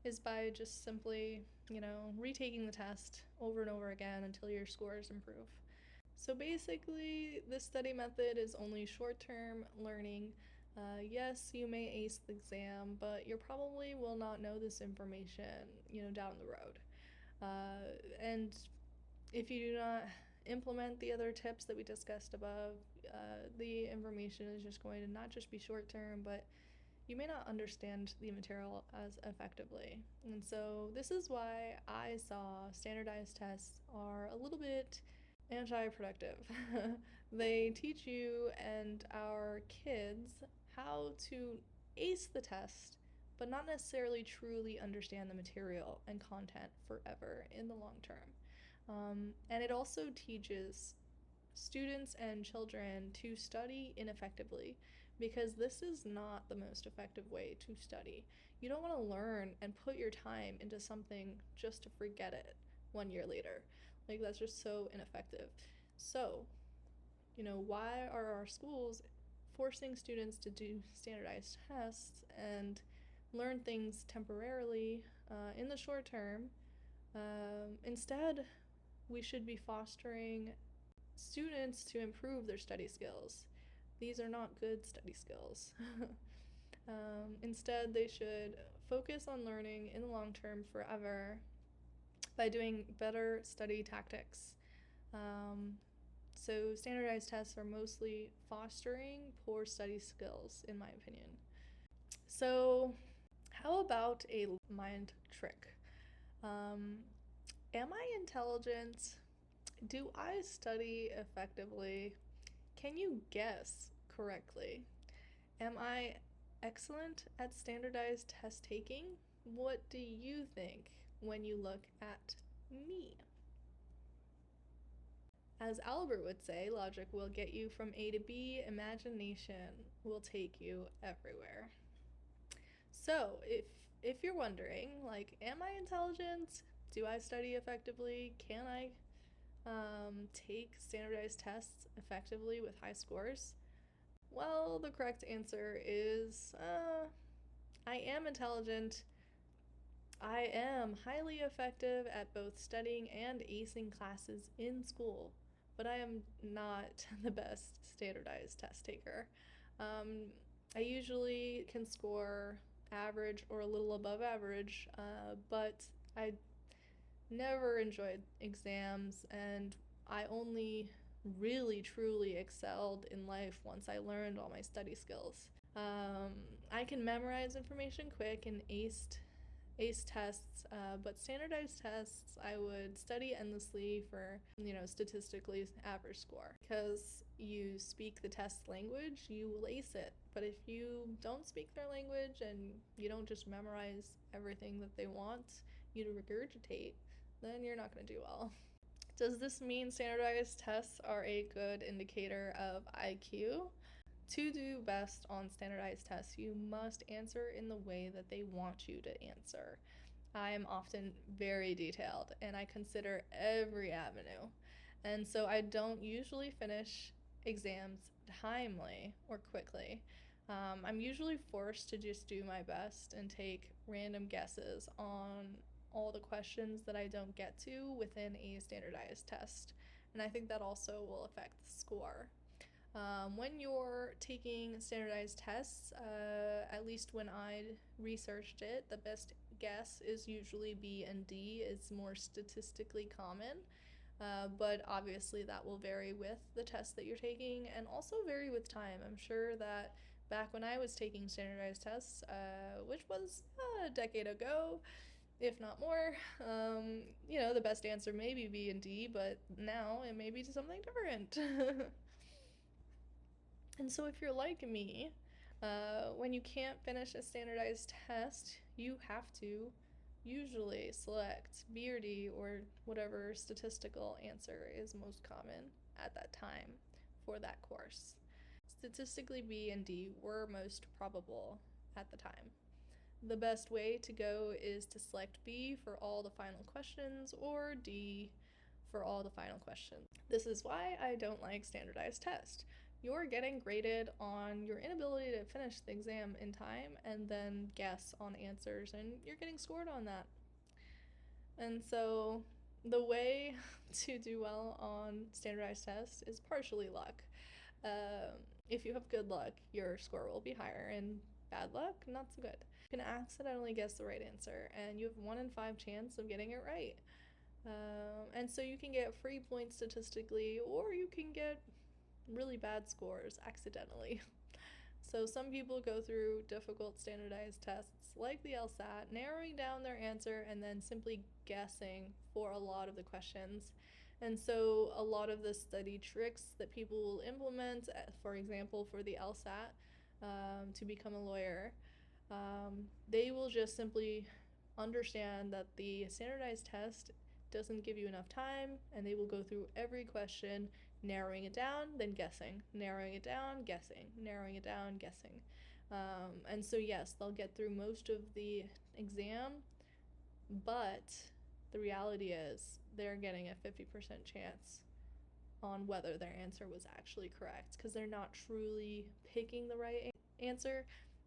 is by just simply, retaking the test over and over again until your scores improve. So basically, this study method is only short-term learning. Yes, you may ace the exam, but you probably will not know this information, down the road. And if you do not implement the other tips that we discussed above, the information is just going to not just be short term, but you may not understand the material as effectively. And so, this is why I saw standardized tests are a little bit anti-productive. They teach you and our kids how to ace the test, but not necessarily truly understand the material and content forever in the long term. And it also teaches students and children to study ineffectively because this is not the most effective way to study. You don't want to learn and put your time into something just to forget it 1 year later. Like, that's just so ineffective. So, why are our schools forcing students to do standardized tests and learn things temporarily in the short term? Instead, we should be fostering students to improve their study skills. These are not good study skills. Instead, they should focus on learning in the long term forever by doing better study tactics. So, standardized tests are mostly fostering poor study skills, in my opinion. So, how about a mind trick? Am I intelligent? Do I study effectively? Can you guess correctly? Am I excellent at standardized test taking? What do you think when you look at me? As Albert would say, logic will get you from A to B, imagination will take you everywhere. So, if you're wondering, like, am I intelligent? Do I study effectively? Can I take standardized tests effectively with high scores? Well, the correct answer is I am intelligent. I am highly effective at both studying and acing classes in school, but I am not the best standardized test taker. I usually can score average or a little above average, but I never enjoyed exams, and I only really truly excelled in life once I learned all my study skills. I can memorize information quick and ace tests, but standardized tests I would study endlessly for, statistically average score. Because you speak the test language, you will ace it. But if you don't speak their language and you don't just memorize everything that they want you to regurgitate, then you're not going to do well. Does this mean standardized tests are a good indicator of IQ? To do best on standardized tests, you must answer in the way that they want you to answer. I am often very detailed and I consider every avenue. And so I don't usually finish exams timely or quickly. I'm usually forced to just do my best and take random guesses on all the questions that I don't get to within a standardized test. And I think that also will affect the score. When you're taking standardized tests, at least when I researched it, the best guess is usually B and D. It's more statistically common, but obviously that will vary with the test that you're taking and also vary with time. I'm sure that back when I was taking standardized tests, which was a decade ago, if not more, the best answer may be B and D, but now it may be something different. And so, if you're like me, when you can't finish a standardized test, you have to usually select B or D or whatever statistical answer is most common at that time for that course. Statistically, B and D were most probable at the time. The best way to go is to select B for all the final questions or D for all the final questions. This is why I don't like standardized tests. You're getting graded on your inability to finish the exam in time and then guess on answers, and you're getting scored on that. And so the way to do well on standardized tests is partially luck. If you have good luck, your score will be higher, and bad luck, not so good. You can accidentally guess the right answer, and you have 1 in 5 chance of getting it right. And so you can get free points statistically, or you can get really bad scores accidentally. So some people go through difficult standardized tests like the LSAT, narrowing down their answer and then simply guessing for a lot of the questions. And so a lot of the study tricks that people will implement, for example, for the LSAT, to become a lawyer, they will just simply understand that the standardized test doesn't give you enough time, and they will go through every question, narrowing it down, then guessing, narrowing it down, guessing, narrowing it down, guessing. And so, yes, they'll get through most of the exam, but the reality is they're getting a 50% chance on whether their answer was actually correct because they're not truly picking the right answer,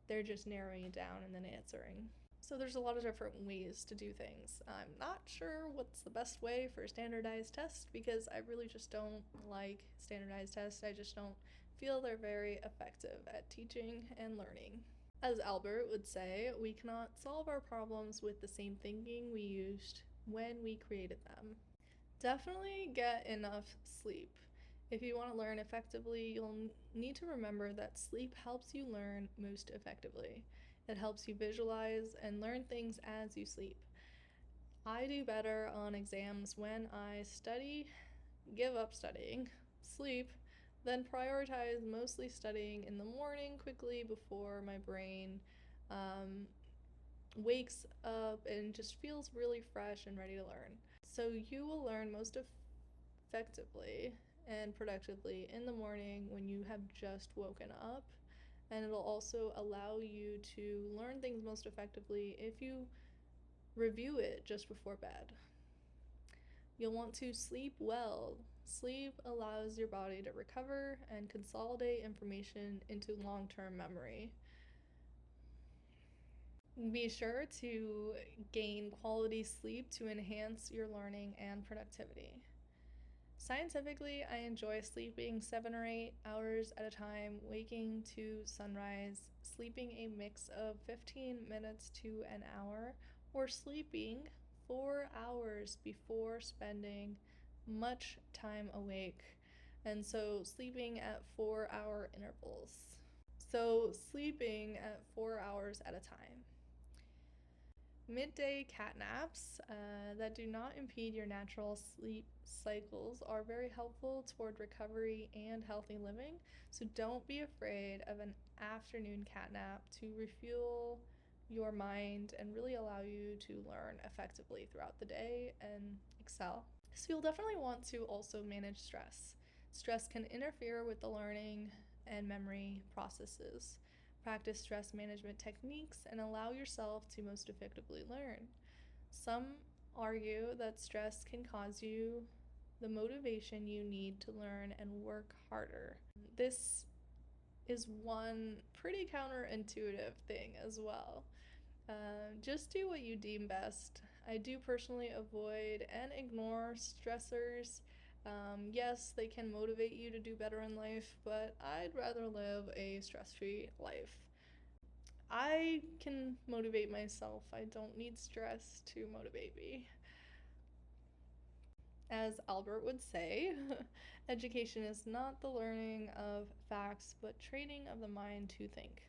they're just narrowing it down and then answering. So there's a lot of different ways to do things. I'm not sure what's the best way for a standardized test because I really just don't like standardized tests. I just don't feel they're very effective at teaching and learning. As Albert would say, we cannot solve our problems with the same thinking we used when we created them. Definitely get enough sleep. If you want to learn effectively, you'll need to remember that sleep helps you learn most effectively. It helps you visualize and learn things as you sleep. I do better on exams when I study, give up studying, sleep, then prioritize mostly studying in the morning quickly before my brain wakes up and just feels really fresh and ready to learn. So you will learn most effectively and productively in the morning when you have just woken up, and it'll also allow you to learn things most effectively if you review it just before bed. You'll want to sleep well. Sleep allows your body to recover and consolidate information into long-term memory. Be sure to gain quality sleep to enhance your learning and productivity. Scientifically, I enjoy sleeping 7 or 8 hours at a time, waking to sunrise, sleeping a mix of 15 minutes to an hour, or sleeping 4 hours before spending much time awake. And so, sleeping at 4-hour intervals. So, sleeping at 4 hours at a time. Midday cat naps that do not impede your natural sleep cycles are very helpful toward recovery and healthy living. So don't be afraid of an afternoon cat nap to refuel your mind and really allow you to learn effectively throughout the day and excel. So you'll definitely want to also manage stress. Stress can interfere with the learning and memory processes. Practice stress management techniques and allow yourself to most effectively learn. Some argue that stress can cause you the motivation you need to learn and work harder. This is one pretty counterintuitive thing as well. Just do what you deem best. I do personally avoid and ignore stressors Yes, they can motivate you to do better in life, but I'd rather live a stress-free life. I can motivate myself. I don't need stress to motivate me. As Albert would say, education is not the learning of facts, but training of the mind to think.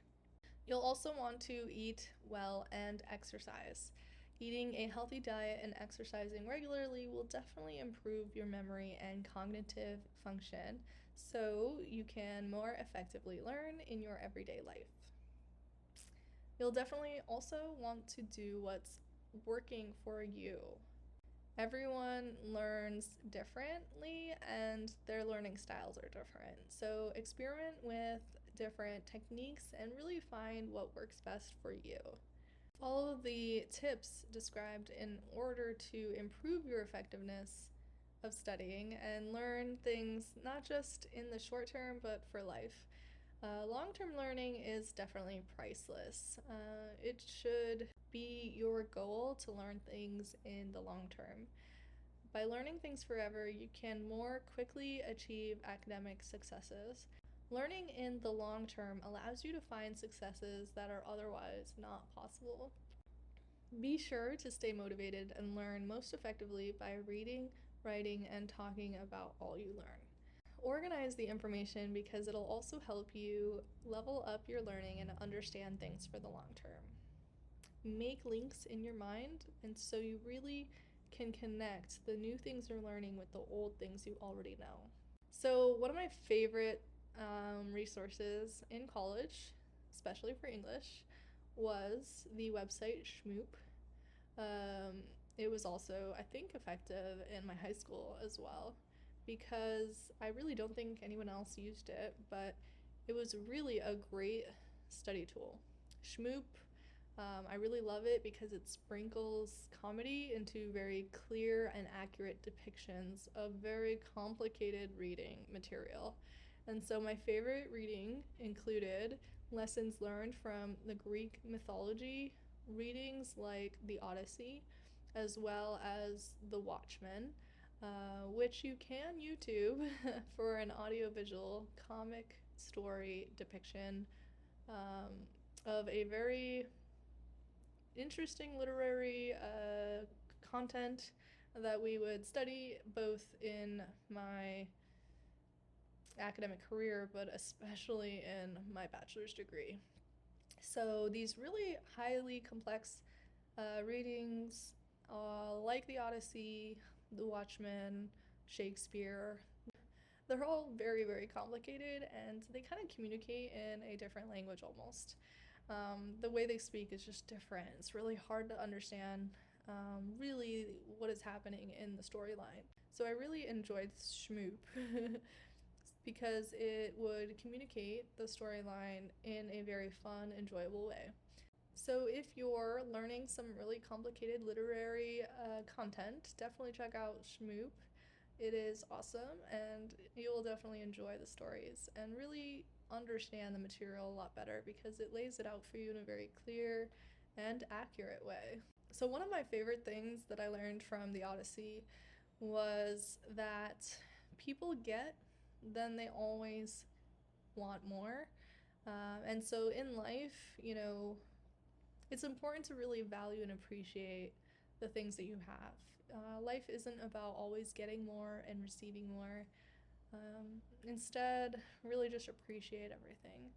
You'll also want to eat well and exercise. Eating a healthy diet and exercising regularly will definitely improve your memory and cognitive function so you can more effectively learn in your everyday life. You'll definitely also want to do what's working for you. Everyone learns differently and their learning styles are different. So experiment with different techniques and really find what works best for you. Follow the tips described in order to improve your effectiveness of studying and learn things not just in the short term but for life. Long-term learning is definitely priceless. It should be your goal to learn things in the long term. By learning things forever, you can more quickly achieve academic successes. Learning in the long term allows you to find successes that are otherwise not possible. Be sure to stay motivated and learn most effectively by reading, writing, and talking about all you learn. Organize the information because it'll also help you level up your learning and understand things for the long term. Make links in your mind, and so you really can connect the new things you're learning with the old things you already know. So, one of my favorite resources in college, especially for English, was the website Shmoop. Um, it was also, I think, effective in my high school as well because I really don't think anyone else used it, but it was really a great study tool. Shmoop, I really love it because it sprinkles comedy into very clear and accurate depictions of very complicated reading material. And so my favorite reading included lessons learned from the Greek mythology, readings like the Odyssey, as well as The Watchmen, which you can YouTube for an audiovisual comic story depiction of a very interesting literary content that we would study both in my academic career, but especially in my bachelor's degree. So these really highly complex readings, like the Odyssey, The Watchmen, Shakespeare, they're all very, very complicated and they kind of communicate in a different language almost. The way they speak is just different. It's really hard to understand really what is happening in the storyline. So I really enjoyed Shmoop because it would communicate the storyline in a very fun, enjoyable way. So if you're learning some really complicated literary content, definitely check out Shmoop. It is awesome, and you will definitely enjoy the stories and really understand the material a lot better because it lays it out for you in a very clear and accurate way. So, one of my favorite things that I learned from the Odyssey was that people get, then they always want more. And so, in life, it's important to really value and appreciate the things that you have. Life isn't about always getting more and receiving more. Instead, really just appreciate everything.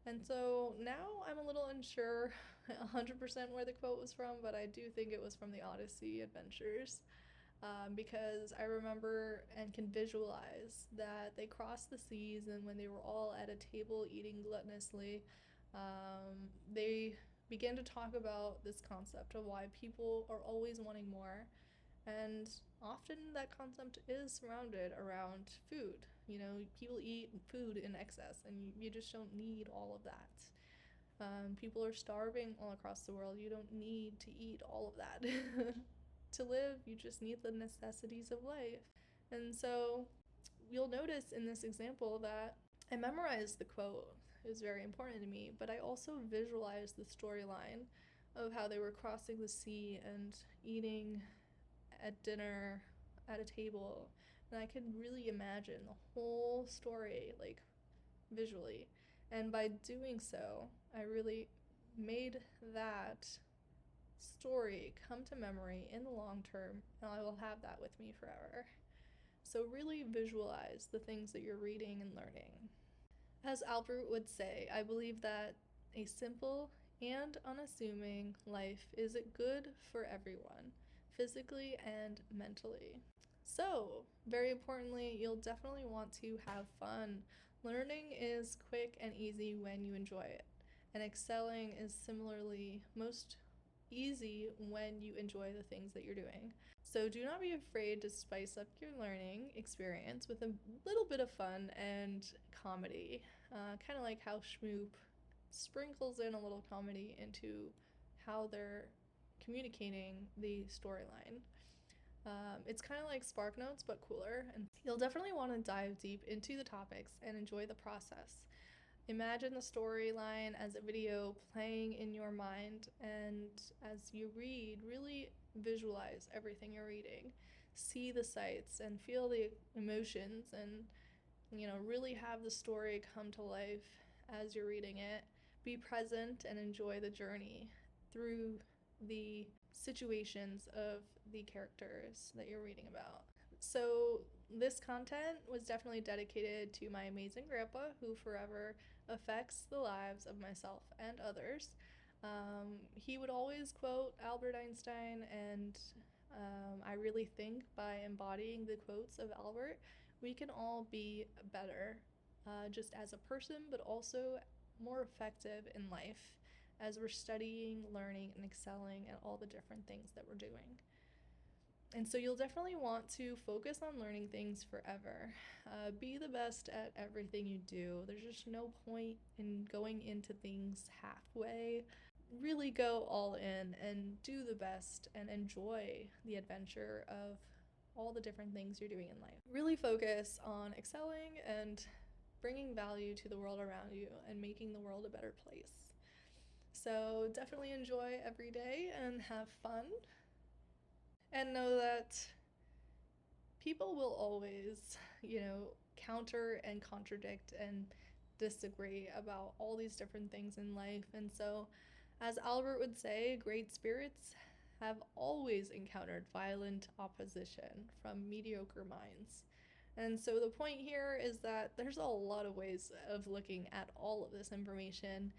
And so now I'm a little unsure 100% where the quote was from, but I do think it was from the Odyssey Adventures. Because I remember and can visualize that they crossed the seas, and when they were all at a table eating gluttonously, they began to talk about this concept of why people are always wanting more. And often that concept is surrounded around food. People eat food in excess, and you just don't need all of that. People are starving all across the world. You don't need to eat all of that. To live, you just need the necessities of life. And so you'll notice in this example that I memorized the quote. It was very important to me, but I also visualized the storyline of how they were crossing the sea and eating at dinner at a table and I could really imagine the whole story, like visually. And by doing so, I really made that story come to memory in the long term, and I will have that with me forever. So, really visualize the things that you're reading and learning. As Albert would say, I believe that a simple and unassuming life is good for everyone, physically and mentally. So, very importantly, you'll definitely want to have fun. Learning is quick and easy when you enjoy it, and excelling is similarly most easy when you enjoy the things that you're doing. So do not be afraid to spice up your learning experience with a little bit of fun and comedy. Kind of like how Shmoop sprinkles in a little comedy into how they're communicating the storyline. It's kind of like Spark Notes, but cooler, and you'll definitely want to dive deep into the topics and enjoy the process. Imagine the storyline as a video playing in your mind, and as you read, really visualize everything you're reading. See the sights and feel the emotions, and really have the story come to life as you're reading it. Be present and enjoy the journey through the situations of the characters that you're reading about. So, this content was definitely dedicated to my amazing grandpa who forever affects the lives of myself and others. He would always quote Albert Einstein, and I really think by embodying the quotes of Albert, we can all be better, just as a person, but also more effective in life as we're studying, learning, and excelling at all the different things that we're doing. And so you'll definitely want to focus on learning things forever. Be the best at everything you do. There's just no point in going into things halfway. Really go all in and do the best and enjoy the adventure of all the different things you're doing in life. Really focus on excelling and bringing value to the world around you and making the world a better place. So definitely enjoy every day and have fun. And know that people will always, counter and contradict and disagree about all these different things in life. And so, as Albert would say, great spirits have always encountered violent opposition from mediocre minds. And so, the point here is that there's a lot of ways of looking at all of this information.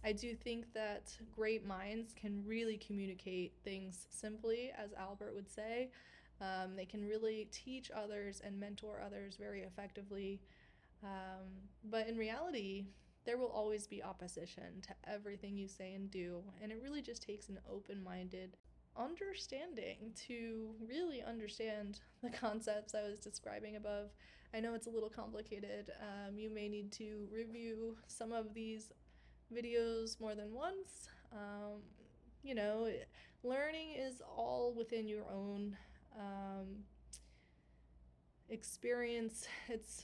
I do think that great minds can really communicate things simply, as Albert would say. They can really teach others and mentor others very effectively. But in reality, there will always be opposition to everything you say and do. And it really just takes an open minded understanding to really understand the concepts I was describing above. I know it's a little complicated. You may need to review some of these videos more than once. You know, learning is all within your own experience. It's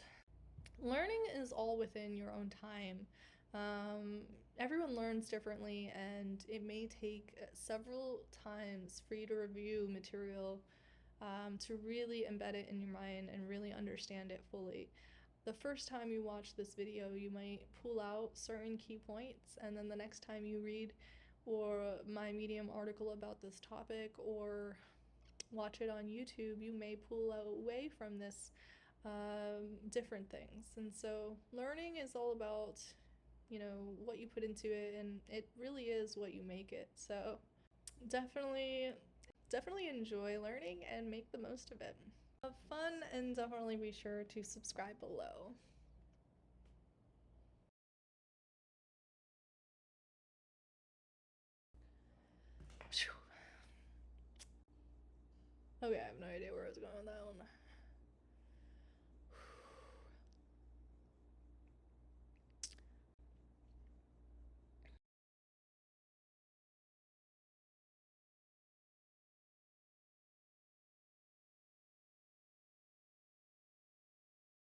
learning is all within your own time. Everyone learns differently, and it may take several times for you to review material to really embed it in your mind and really understand it fully. The first time you watch this video, you might pull out certain key points, and then the next time you read or my Medium article about this topic or watch it on YouTube, you may pull away from this different things. And so learning is all about, what you put into it, and it really is what you make it. So definitely enjoy learning and make the most of it. Have fun, and definitely be sure to subscribe below. Okay, I have no idea where I was going with that one.